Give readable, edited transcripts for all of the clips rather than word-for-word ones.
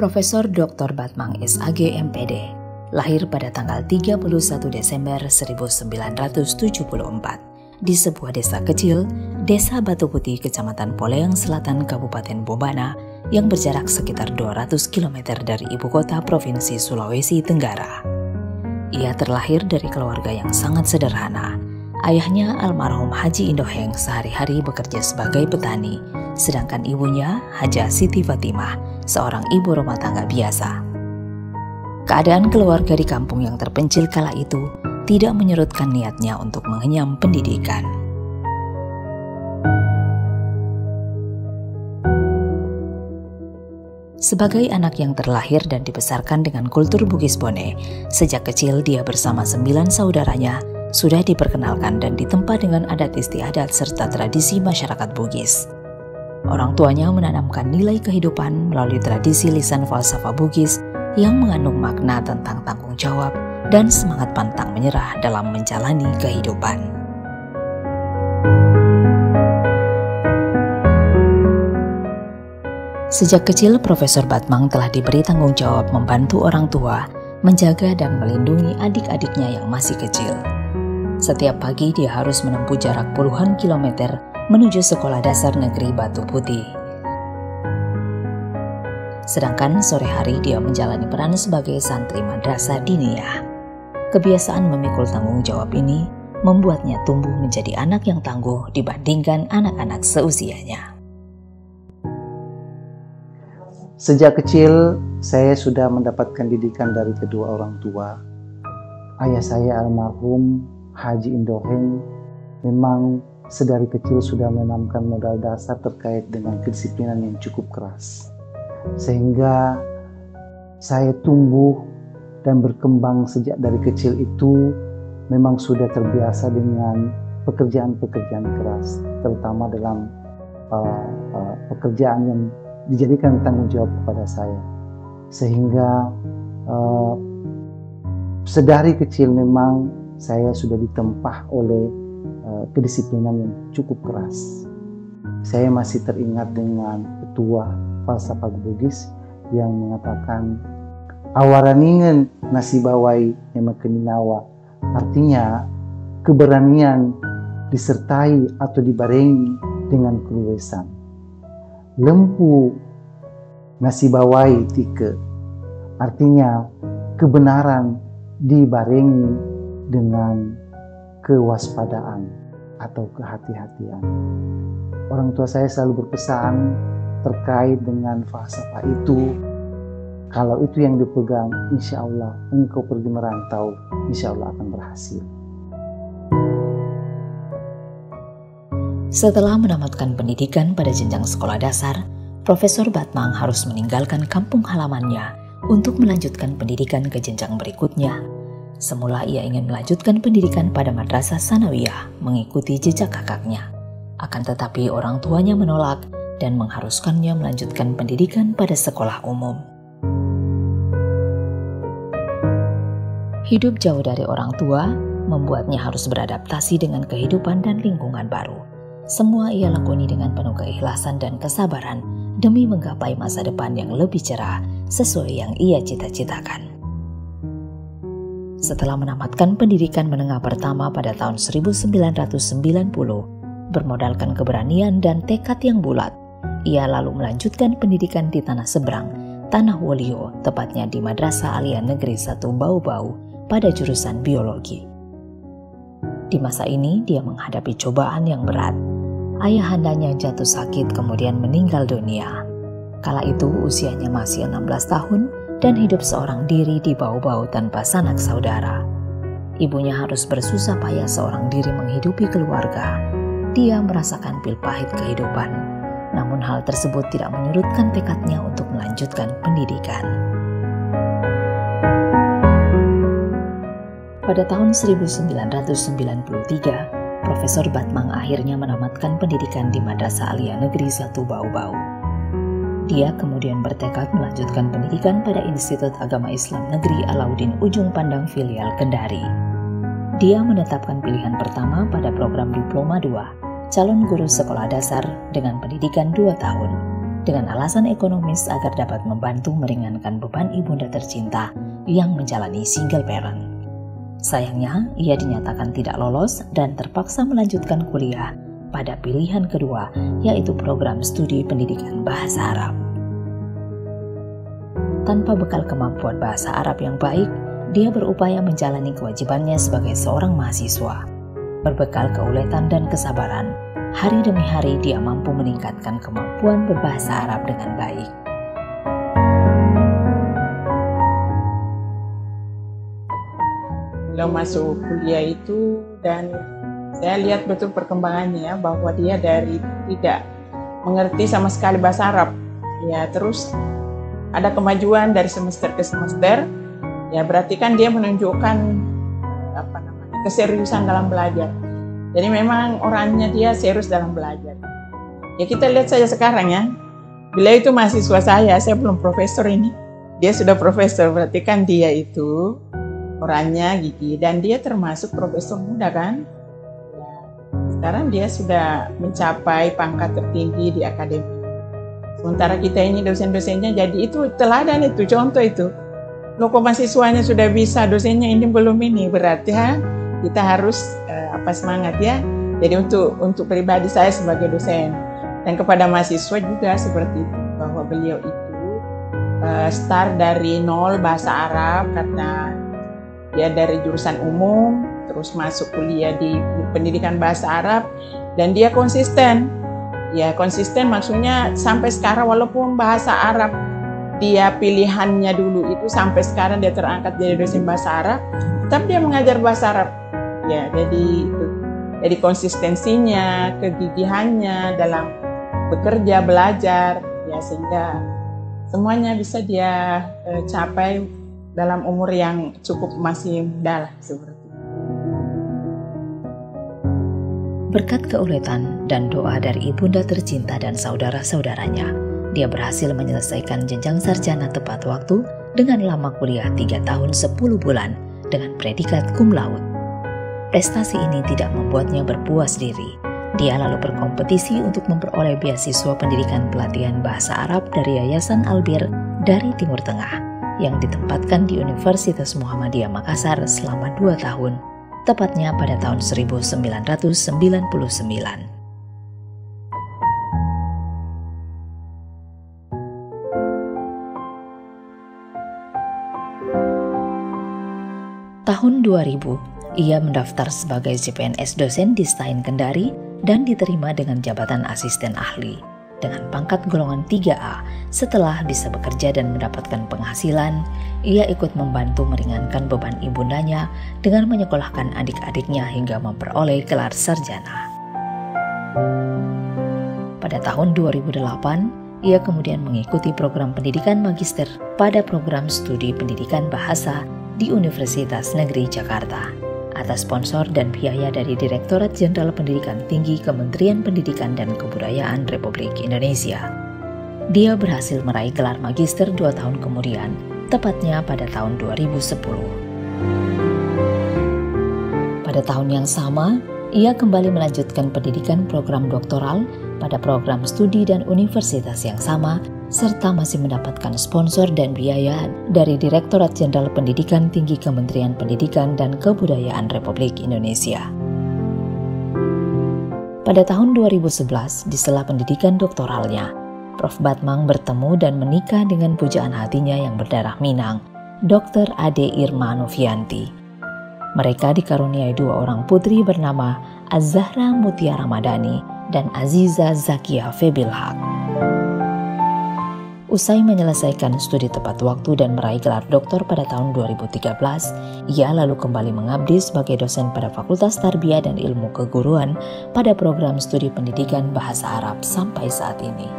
Profesor Dr. Batmang SAG MPD, lahir pada tanggal 31 Desember 1974 di sebuah desa kecil, Desa Batu Putih, Kecamatan Poleyang Selatan, Kabupaten Bombana, yang berjarak sekitar 200 km dari ibu kota Provinsi Sulawesi Tenggara. Ia terlahir dari keluarga yang sangat sederhana. Ayahnya almarhum Haji Indoheng sehari-hari bekerja sebagai petani, sedangkan ibunya Hajah Siti Fatimah, seorang ibu rumah tangga biasa. Keadaan keluarga di kampung yang terpencil kala itu tidak menyurutkan niatnya untuk mengenyam pendidikan. Sebagai anak yang terlahir dan dibesarkan dengan kultur Bugis Bone, sejak kecil dia bersama 9 saudaranya sudah diperkenalkan dan ditempa dengan adat istiadat serta tradisi masyarakat Bugis. Orang tuanya menanamkan nilai kehidupan melalui tradisi lisan falsafah Bugis yang mengandung makna tentang tanggung jawab dan semangat pantang menyerah dalam menjalani kehidupan. Sejak kecil, Profesor Batmang telah diberi tanggung jawab membantu orang tua, menjaga dan melindungi adik-adiknya yang masih kecil. Setiap pagi dia harus menempuh jarak puluhan kilometer menuju sekolah dasar negeri Batu Putih. Sedangkan sore hari dia menjalani peran sebagai santri madrasah diniyah. Kebiasaan memikul tanggung jawab ini membuatnya tumbuh menjadi anak yang tangguh dibandingkan anak-anak seusianya. Sejak kecil, saya sudah mendapatkan didikan dari kedua orang tua. Ayah saya almarhum Haji Indoheng memang sedari kecil sudah menanamkan modal dasar terkait dengan kedisiplinan yang cukup keras. Sehingga saya tumbuh dan berkembang sejak dari kecil itu memang sudah terbiasa dengan pekerjaan-pekerjaan keras, terutama dalam pekerjaan yang dijadikan tanggung jawab kepada saya. Sehingga sedari kecil memang saya sudah ditempah oleh kedisiplinan yang cukup keras. Saya masih teringat dengan petua falsafah Bugis yang mengatakan awaraningan nasibawai emakkeninawa, artinya keberanian disertai atau dibarengi dengan keluasan. Lempu nasibawai tike, artinya kebenaran dibarengi dengan kewaspadaan atau kehati-hatian. Orang tua saya selalu berpesan terkait dengan falsafah itu. Kalau itu yang dipegang, insya Allah engkau pergi merantau, insya Allah akan berhasil. Setelah menamatkan pendidikan pada jenjang sekolah dasar, Profesor Batmang harus meninggalkan kampung halamannya untuk melanjutkan pendidikan ke jenjang berikutnya. Semula ia ingin melanjutkan pendidikan pada Madrasah Sanawiyah mengikuti jejak kakaknya. Akan tetapi orang tuanya menolak dan mengharuskannya melanjutkan pendidikan pada sekolah umum. Hidup jauh dari orang tua membuatnya harus beradaptasi dengan kehidupan dan lingkungan baru. Semua ia lakoni dengan penuh keikhlasan dan kesabaran demi menggapai masa depan yang lebih cerah sesuai yang ia cita-citakan. Setelah menamatkan pendidikan menengah pertama pada tahun 1990, bermodalkan keberanian dan tekad yang bulat, ia lalu melanjutkan pendidikan di tanah seberang, Tanah Wolio, tepatnya di Madrasah Alia Negeri 1 Bau-Bau pada jurusan biologi. Di masa ini dia menghadapi cobaan yang berat. Ayahandanya jatuh sakit kemudian meninggal dunia. Kala itu usianya masih 16 tahun dan hidup seorang diri di Bau-Bau tanpa sanak saudara. Ibunya harus bersusah payah seorang diri menghidupi keluarga. Dia merasakan pil pahit kehidupan, namun hal tersebut tidak menyurutkan tekadnya untuk melanjutkan pendidikan. Pada tahun 1993, Profesor Batmang akhirnya menamatkan pendidikan di Madrasah Alia Negeri 1 Bau-Bau. Dia kemudian bertekad melanjutkan pendidikan pada Institut Agama Islam Negeri Alauddin Ujung Pandang Filial Kendari. Dia menetapkan pilihan pertama pada program Diploma 2, calon guru sekolah dasar dengan pendidikan 2 tahun. dengan alasan ekonomis agar dapat membantu meringankan beban ibunda tercinta yang menjalani single parent. Sayangnya, ia dinyatakan tidak lolos dan terpaksa melanjutkan kuliah pada pilihan kedua, yaitu program studi pendidikan bahasa Arab. Tanpa bekal kemampuan bahasa Arab yang baik, dia berupaya menjalani kewajibannya sebagai seorang mahasiswa. Berbekal keuletan dan kesabaran, hari demi hari dia mampu meningkatkan kemampuan berbahasa Arab dengan baik. Beliau masuk kuliah itu dan saya lihat betul perkembangannya bahwa dia dari tidak mengerti sama sekali bahasa Arab. Ya, terus ada kemajuan dari semester ke semester. Ya, berarti kan dia menunjukkan keseriusan dalam belajar. Jadi memang orangnya dia serius dalam belajar. Ya, kita lihat saja sekarang ya. Beliau itu mahasiswa saya belum profesor ini. Dia sudah profesor, berarti kan dia itu orangnya gigih dan dia termasuk profesor muda kan. Ya, sekarang dia sudah mencapai pangkat tertinggi di akademi. Sementara kita ini dosen-dosennya jadi itu teladan itu, contoh itu. Loh kok mahasiswanya sudah bisa, dosennya ini belum ini, berarti kita harus semangat ya. Jadi untuk pribadi saya sebagai dosen dan kepada mahasiswa juga seperti itu, bahwa beliau itu start dari nol bahasa Arab karena dia dari jurusan umum, terus masuk kuliah di pendidikan bahasa Arab dan dia konsisten. Ya konsisten maksudnya sampai sekarang walaupun bahasa Arab dia pilihannya dulu itu sampai sekarang dia terangkat jadi dosen bahasa Arab, tetap dia mengajar bahasa Arab. Ya, jadi konsistensinya, kegigihannya dalam bekerja, belajar, ya sehingga semuanya bisa dia capai dalam umur yang cukup masih muda lah seperti itu. Berkat keuletan dan doa dari ibunda tercinta dan saudara-saudaranya, dia berhasil menyelesaikan jenjang sarjana tepat waktu dengan lama kuliah 3 tahun 10 bulan dengan predikat cum laude. Prestasi ini tidak membuatnya berpuas diri. Dia lalu berkompetisi untuk memperoleh beasiswa pendidikan pelatihan bahasa Arab dari Yayasan Albir dari Timur Tengah yang ditempatkan di Universitas Muhammadiyah Makassar selama 2 tahun, tepatnya pada tahun 1999. Tahun 2000, ia mendaftar sebagai CPNS dosen di STAIN Kendari dan diterima dengan jabatan asisten ahli dengan pangkat golongan 3A. Setelah bisa bekerja dan mendapatkan penghasilan, ia ikut membantu meringankan beban ibundanya dengan menyekolahkan adik-adiknya hingga memperoleh gelar sarjana. Pada tahun 2008, ia kemudian mengikuti program pendidikan magister pada program studi pendidikan bahasa di Universitas Negeri Jakarta atas sponsor dan biaya dari Direktorat Jenderal Pendidikan Tinggi Kementerian Pendidikan dan Kebudayaan Republik Indonesia. Dia berhasil meraih gelar magister 2 tahun kemudian, tepatnya pada tahun 2010. Pada tahun yang sama, ia kembali melanjutkan pendidikan program doktoral pada program studi dan universitas yang sama, serta masih mendapatkan sponsor dan biaya dari Direktorat Jenderal Pendidikan Tinggi Kementerian Pendidikan dan Kebudayaan Republik Indonesia. Pada tahun 2011, di sela pendidikan doktoralnya, Prof. Batmang bertemu dan menikah dengan pujaan hatinya yang berdarah Minang, Dr. Ade Irma Novianti. Mereka dikaruniai 2 orang putri bernama Az-Zahra Mutia Ramadhani dan Aziza Zakia Febilhaq. Usai menyelesaikan studi tepat waktu dan meraih gelar doktor pada tahun 2013, ia lalu kembali mengabdi sebagai dosen pada Fakultas Tarbiyah dan Ilmu Keguruan pada program studi pendidikan bahasa Arab sampai saat ini.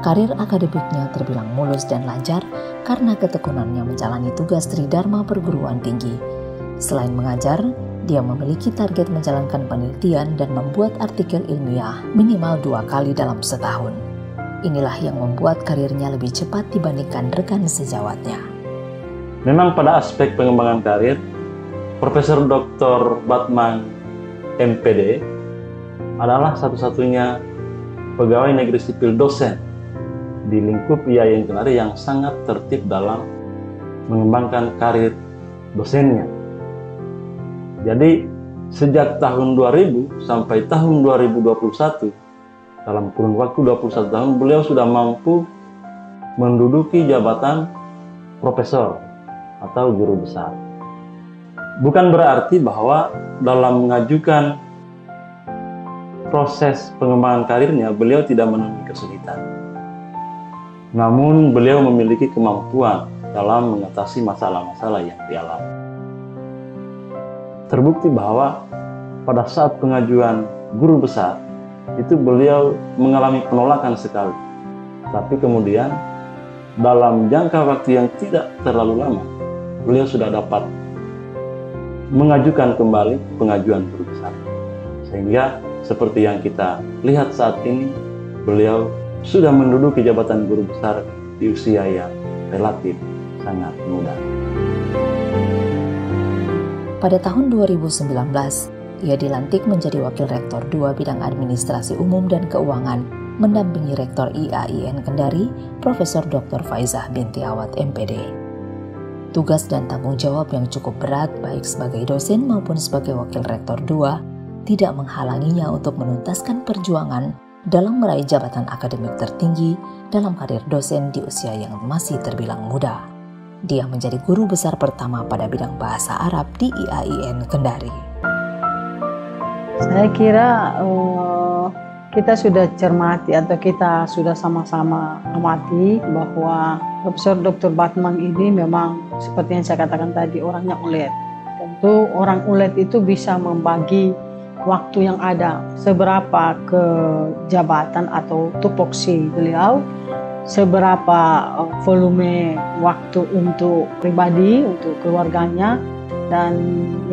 Karir akademiknya terbilang mulus dan lancar karena ketekunannya menjalani tugas Tridharma perguruan tinggi. Selain mengajar, dia memiliki target menjalankan penelitian dan membuat artikel ilmiah minimal 2 kali dalam setahun. Inilah yang membuat karirnya lebih cepat dibandingkan rekan sejawatnya. Memang pada aspek pengembangan karir, Profesor Dr. Batmang MPD adalah satu-satunya pegawai negeri sipil dosen di lingkup IAIN Kendari yang sangat tertib dalam mengembangkan karir dosennya. Jadi sejak tahun 2000 sampai tahun 2021, dalam kurun waktu 21 tahun, beliau sudah mampu menduduki jabatan profesor atau guru besar. Bukan berarti bahwa dalam mengajukan proses pengembangan karirnya, beliau tidak menemui kesulitan. Namun beliau memiliki kemampuan dalam mengatasi masalah-masalah yang dialami. Terbukti bahwa pada saat pengajuan guru besar, itu beliau mengalami penolakan sekali. Tapi kemudian dalam jangka waktu yang tidak terlalu lama, beliau sudah dapat mengajukan kembali pengajuan guru besar. Sehingga seperti yang kita lihat saat ini, beliau sudah menduduki jabatan guru besar di usia yang relatif sangat muda. Pada tahun 2019, ia dilantik menjadi Wakil Rektor 2 Bidang Administrasi Umum dan Keuangan, mendampingi Rektor IAIN Kendari, Profesor Dr. Faizah binti Awad MPD. Tugas dan tanggung jawab yang cukup berat baik sebagai dosen maupun sebagai Wakil Rektor 2 tidak menghalanginya untuk menuntaskan perjuangan dalam meraih jabatan akademik tertinggi dalam karir dosen di usia yang masih terbilang muda. Dia menjadi guru besar pertama pada bidang bahasa Arab di IAIN Kendari. Saya kira kita sudah cermati atau kita sudah sama-sama amati bahwa Profesor Dr. Batmang ini memang seperti yang saya katakan tadi, orangnya ulet. Tentu orang ulet itu bisa membagi waktu yang ada, seberapa ke jabatan atau tupoksi beliau, seberapa volume waktu untuk pribadi, untuk keluarganya, dan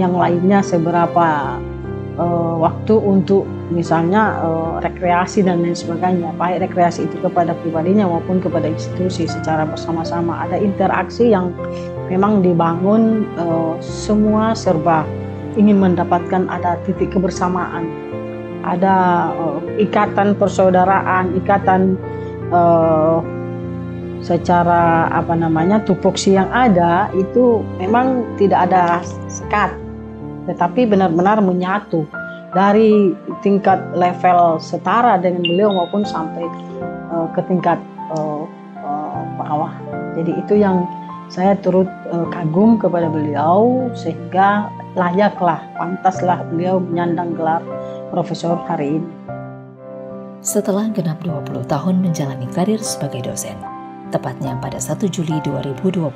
yang lainnya seberapa waktu untuk misalnya rekreasi dan lain sebagainya, baik rekreasi itu kepada pribadinya maupun kepada institusi secara bersama-sama. Ada interaksi yang memang dibangun, semua serba ingin mendapatkan ada titik kebersamaan, ada ikatan persaudaraan, ikatan secara tupoksi yang ada itu memang tidak ada sekat, tetapi benar-benar menyatu dari tingkat level setara dengan beliau maupun sampai ke tingkat bawah. Jadi itu yang saya turut kagum kepada beliau, sehingga layaklah, pantaslah beliau menyandang gelar profesor hari ini. Setelah genap 20 tahun menjalani karir sebagai dosen, tepatnya pada 1 Juli 2021,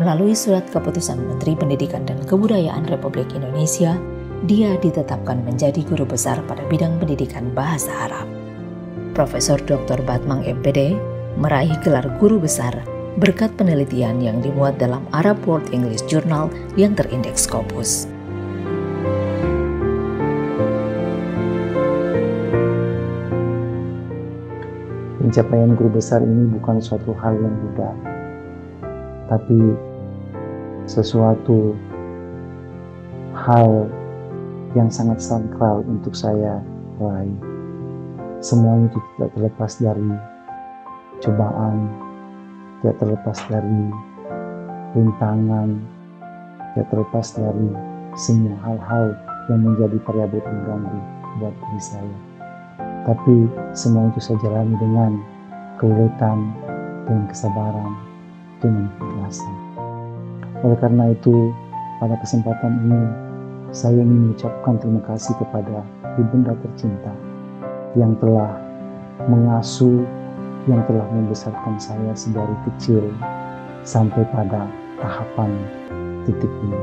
melalui surat keputusan Menteri Pendidikan dan Kebudayaan Republik Indonesia, dia ditetapkan menjadi guru besar pada bidang pendidikan bahasa Arab. Profesor Dr. Batmang MPD meraih gelar guru besar berkat penelitian yang dimuat dalam Arab World English Journal yang terindeks Scopus. Pencapaian guru besar ini bukan suatu hal yang mudah, tapi sesuatu hal yang sangat sakral untuk saya raih. Semuanya itu tidak terlepas dari cobaan, tidak terlepas dari rintangan, tidak terlepas dari semua hal-hal yang menjadi variabel pengganggu buat diri saya. Tapi semua itu saya jalani dengan keuletan, dengan kesabaran, dengan keikhlasan. Oleh karena itu, pada kesempatan ini, saya ingin mengucapkan terima kasih kepada Ibunda tercinta yang telah mengasuh, yang telah membesarkan saya sedari kecil sampai pada tahapan titik ini.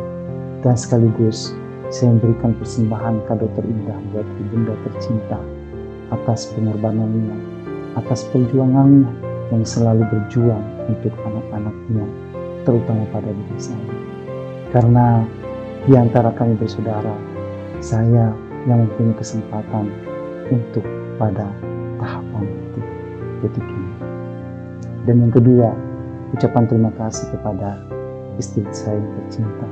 Dan sekaligus saya memberikan persembahan kado terindah buat Ibunda tercinta atas pengorbanannya, atas perjuangannya yang selalu berjuang untuk anak-anaknya, terutama pada diri saya. Karena di antara kami bersaudara, saya yang mempunyai kesempatan untuk pada tahapan detik ini. Dan yang kedua, ucapan terima kasih kepada istri saya yang tercinta,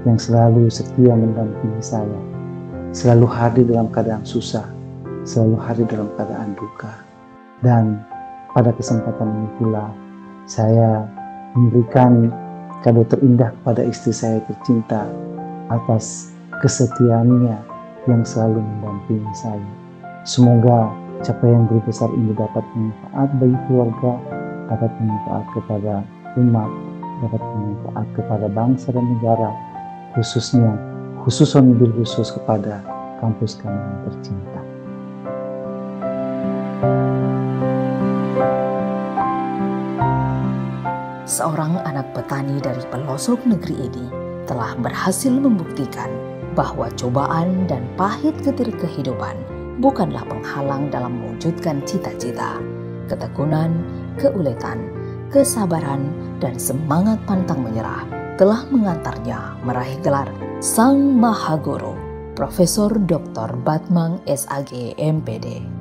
yang selalu setia mendampingi saya, selalu hadir dalam keadaan susah, selalu hadir dalam keadaan duka. Dan pada kesempatan ini pula saya memberikan kado terindah kepada istri saya tercinta atas kesetiaannya yang selalu mendampingi saya. Semoga capaian guru besar ini dapat bermanfaat bagi keluarga, dapat bermanfaat kepada umat, dapat bermanfaat kepada bangsa dan negara, khusus mobil khusus kepada kampus kami yang tercinta. Seorang anak petani dari pelosok negeri ini telah berhasil membuktikan bahwa cobaan dan pahit getir kehidupan bukanlah penghalang dalam mewujudkan cita-cita. Ketekunan, keuletan, kesabaran, dan semangat pantang menyerah telah mengantarnya meraih gelar Sang Mahaguru, Profesor Dr. Batmang SAG MPD.